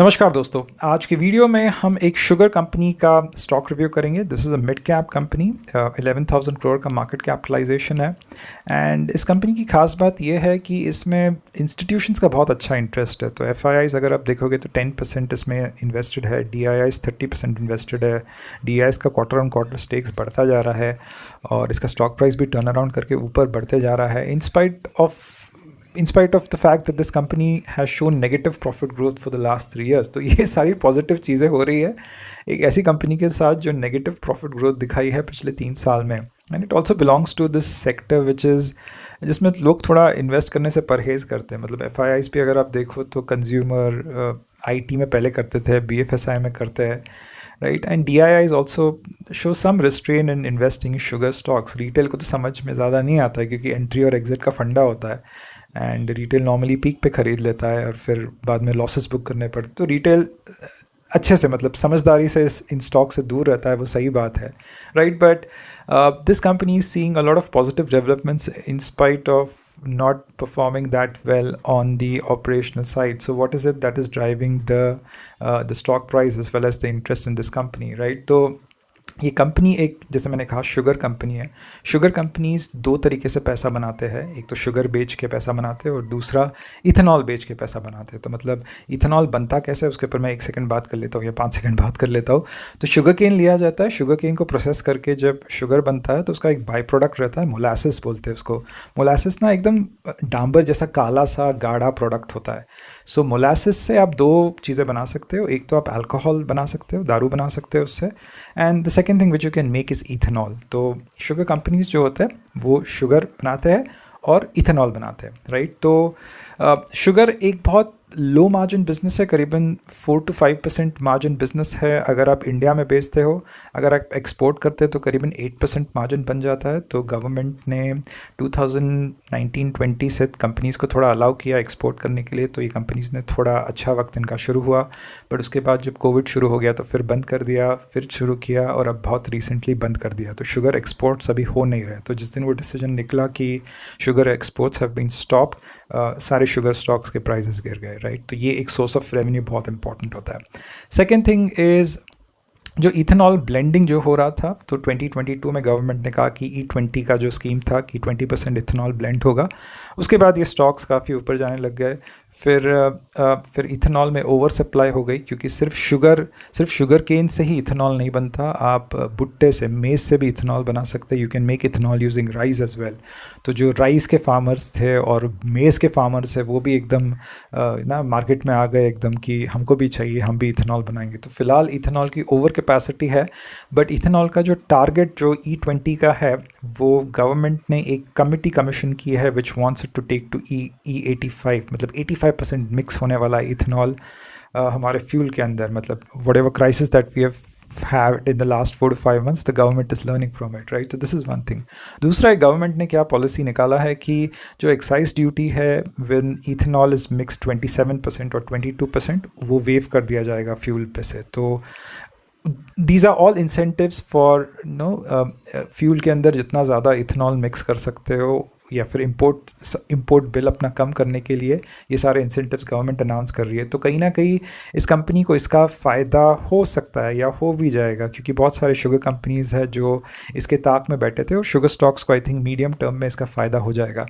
नमस्कार दोस्तों, आज की वीडियो में हम एक शुगर कंपनी का स्टॉक रिव्यू करेंगे। This is a mid cap company, 11,000 crore का मार्केट कैपिटलाइजेशन है। एंड इस कंपनी की खास बात यह है कि इसमें इंस्टीट्यूशंस का बहुत अच्छा इंटरेस्ट है। तो एफआईआईज अगर आप देखोगे तो 10% इसमें इन्वेस्टेड है, डीआईआईज 30% इन्वेस्टेड है। डीआईआईज का क्वार्टर ऑन क्वार्टर स्टेक्स बढ़ता जा रहा है और इसका स्टॉक प्राइस भी टर्न अराउंड करके ऊपर बढ़ते जा रहा है in spite of the fact that this company has shown negative profit growth for the last 3 years। तो ये सारी पॉजिटिव चीज़ें हो रही है एक ऐसी कंपनी के साथ जो नेगेटिव प्रॉफिट ग्रोथ दिखाई है पिछले 3 साल में। And it also belongs to this sector which is जिसमें लोग थोड़ा इन्वेस्ट करने से परहेज़ करते हैं। मतलब एफआईआईज पे अगर आप देखो तो कंज्यूमर आईटी में पहले करते थे, बीएफएसआई में करते हैं, right. And DIIs also show some restrain in investing in sugar stocks. Retail को तो समझ में ज़्यादा नहीं आता है क्योंकि एंट्री और एग्जिट का फंडा होता है एंड रिटेल नॉर्मली पीक पे ख़रीद लेता है और फिर बाद में लॉसेस बुक करने पड़ते। तो रिटेल अच्छे से मतलब समझदारी से इन स्टॉक से दूर रहता है, वो सही बात है, right. But this company is seeing a lot of positive developments in spite of not performing that well on the operational side. So what is it that is driving the stock price as well as the interest in this company, right? तो ये company एक, जैसे मैंने कहा, sugar company है। Sugar companies दो तरीके से पैसा बनाते हैं, एक तो शुगर बेच के पैसा बनाते हैं और दूसरा इथेनॉल बेच के पैसा बनाते हैं। तो मतलब इथेनॉल बनता कैसे है उसके ऊपर मैं 1 सेकंड बात कर लेता हूँ या 5 सेकंड बात कर लेता हूँ। तो शुगर केन लिया जाता है, शुगर केन को प्रोसेस करके जब शुगर बनता है तो उसका एक बाई प्रोडक्ट रहता है, मोलासिस बोलते हैं उसको। मोलासिस ना एकदम डांबर जैसा काला सा गाढ़ा प्रोडक्ट होता है। सो मोलासिस से आप दो चीज़ें बना सकते हो, एक तो आप अल्कोहल बना सकते हो, दारू बना सकते हो उससे, and the second thing which you can make is ethanol. तो शुगर कंपनीज जो होते हैं वो शुगर बनाते हैं और इथेनॉल बनाते हैं, राइट। तो शुगर एक बहुत लो मार्जिन बिजनेस है, करीबन 4 to 5% मार्जिन बिजनेस है अगर आप इंडिया में बेचते हो। अगर आप एक्सपोर्ट करते हो तो करीबन 8% मार्जिन बन जाता है। तो गवर्नमेंट ने 2019-20 से कंपनीज़ को थोड़ा अलाउ किया एक्सपोर्ट करने के लिए, तो ये कंपनीज़ ने थोड़ा अच्छा वक्त इनका शुरू हुआ। बट उसके बाद जब कोविड शुरू हो गया तो फिर बंद कर दिया, फिर शुरू किया और अब बहुत रिसेंटली बंद कर दिया। तो शुगर एक्सपोर्ट्स अभी हो नहीं रहे। तो जिस दिन वो डिसीजन निकला कि sugar exports have been stop, सारे शुगर स्टॉक्स के प्राइसेस गिर गए, राइट। तो ये एक सोर्स ऑफ रेवेन्यू बहुत इंपॉर्टेंट होता है। सेकेंड थिंग इज़ जो इथेनॉल ब्लेंडिंग जो हो रहा था, तो 2022 में गवर्नमेंट ने कहा कि E20 का जो स्कीम था कि 20% इथेनॉल ब्लेंड होगा। उसके बाद ये स्टॉक्स काफ़ी ऊपर जाने लग गए। फिर इथेनॉल में ओवर सप्लाई हो गई क्योंकि सिर्फ शुगर केन से ही इथेनॉल नहीं बनता, आप भुट्टे से, मेज से भी इथेनॉल बना सकते हैं। You can make ethanol using rice as well. तो जो राइस के फार्मर्स थे और मेज के फार्मर्स है वो भी एकदम ना मार्केट में आ गए एकदम कि हमको भी चाहिए, हम भी इथेनॉल बनाएंगे। तो फिलहाल इथेनॉल की ओवर कैपेसिटी है, बट इथेनॉल का जो टारगेट जो E20 का है वो गवर्नमेंट ने एक कमिटी कमीशन की है which wants it to take to E85, मतलब 85% मिक्स होने वाला इथेनॉल हमारे फ्यूल के अंदर। मतलब whatever crisis that we have had in the last 4 to 5 months, the government is learning from it, right? So this is one thing. दूसरा, government ने क्या पॉलिसी निकाला है कि जो एक्साइज ड्यूटी है when ethanol is mixed 27% और 22%, वो वेव कर दिया जाएगा फ्यूल पे से। तो these are all incentives for fuel के अंदर जितना ज़्यादा इथेनॉल मिक्स कर सकते हो या फिर इंपोर्ट बिल अपना कम करने के लिए ये सारे इंसेंटिव्स गवर्नमेंट अनाउंस कर रही है। तो कहीं ना कहीं इस कंपनी को इसका फ़ायदा हो सकता है या हो भी जाएगा क्योंकि बहुत सारे शुगर कंपनीज़ हैं जो इसके ताक में बैठे थे और शुगर स्टॉक्स को आई थिंक मीडियम टर्म में इसका फ़ायदा हो जाएगा।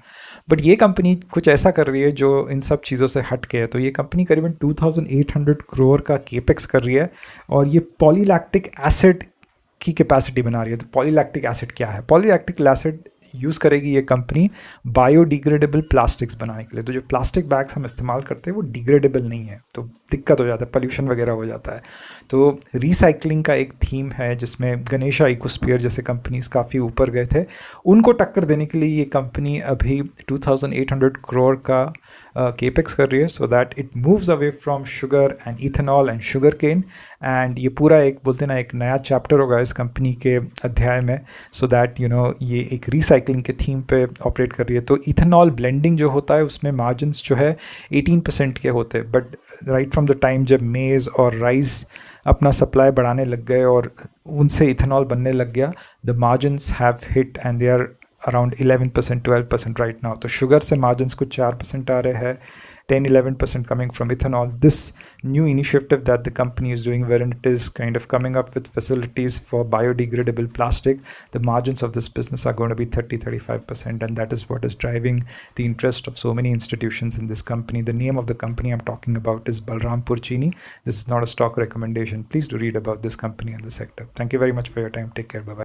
बट ये कंपनी कुछ ऐसा कर रही है जो इन सब चीज़ों से हट के है। तो ये कंपनी करीबन 2800 करोड़ का केपेक्स कर रही है और ये पॉलीलैक्टिक एसिड की कैपेसिटी बना रही है। तो पॉलीलैक्टिक एसिड क्या है? पॉलीलैक्टिक एसिड यूज़ करेगी ये कंपनी बायोडिग्रेडेबल प्लास्टिक्स बनाने के लिए। तो जो प्लास्टिक बैग्स हम इस्तेमाल करते हैं वो डिग्रेडेबल नहीं है, तो दिक्कत हो जाता है, पोल्यूशन वगैरह हो जाता है। तो रिसाइकलिंग का एक थीम है जिसमें गणेशा इकोस्फीयर जैसे कंपनीज काफ़ी ऊपर गए थे। उनको टक्कर देने के लिए ये कंपनी अभी 2800 करोड़ का केपेक्स कर रही है so that it moves away from sugar and ethanol and sugarcane. And ये पूरा एक बोलते ना एक नया चैप्टर होगा इस कंपनी के अध्याय में, सो दैट ये एक रिसाइकलिंग के थीम पे ऑपरेट कर रही है। तो इथेनॉल ब्लेंडिंग जो होता है उसमें मार्जिन्स जो है 18% के होते हैं, but right from the time जब मेज़ और राइस अपना सप्लाई बढ़ाने लग गए और उनसे इथेनॉल बनने लग गया, the margins have hit and they are around 11%, 12% right now. तो शुगर से margins कुछ 4% आ रहे हैं, 10-11% coming from ethanol. This new initiative that the company is doing, wherein it is kind of coming up with facilities for biodegradable plastic, the margins of this business are going to be 30-35%, and that is what is driving the interest of so many institutions in this company. The name of the company I'm talking about is Balrampur Chini. This is not a stock recommendation. Please do read about this company and the sector. Thank you very much for your time. Take care. Bye-bye.